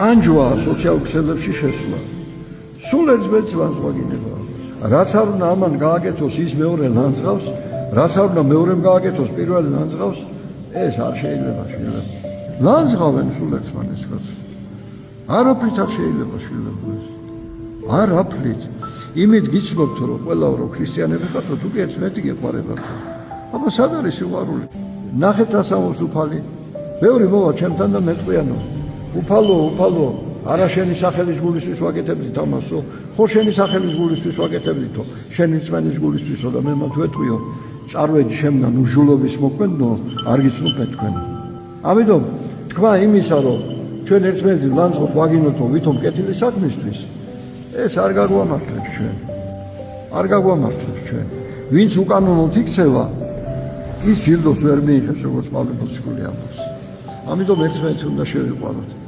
ტანჯვა სოციალურ ქსელებში შესვლა. სულ ერთ ბეწვანს ვაგინება. რაც არ უნდა ამან გააკეთოს ის მეორე ლანძღავს, რაც არ უნდა მეორემ გააკეთოს პირველი ლანძღავს, ეს არ შეიძლება შვილებო. ლანძღავენ სულ ერთმანეთს კაც. არაფრით არ შეიძლება შვილებო ეს. არაფრით. იმით გიცნობთ რომ ყველა რო ქრისტიანები ხართ, თუ კი ერთმანეთი გეყარებათ. აბა სად არის სიყვარული? ნახეთ რა სამობს უფალი. ბევრი მოვა ჩემთან და მეწყიანო. უფალო, არა შენი სახელის გულისთვის ვაკეთებდით ამასო, ხო შენი სახელის გულისთვის ვაკეთებდითო, შენი რწმენის გულისთვისო და მე მათ ვეტყვიო, წარვედი შემგან უჟულობის მოქმედნო, არ გიცნობთ თქვენ. ამიტომ თქვა იმისა, რომ ჩვენ ერთმანეთს ლანძღოთ ვაგინოთო ვითომ კეთილი საქმისთვის, ეს არ გაგვამართლებს ჩვენ. არ გაგვამართლებს ჩვენ. ვინც უკანონოდ იქცევა, ის ჯილდოს ვერ მიიღებს, როგორც პავლე მოციქული ამბობს. ამიტომ ერთმანეთს უნდა შევიყვაროთ.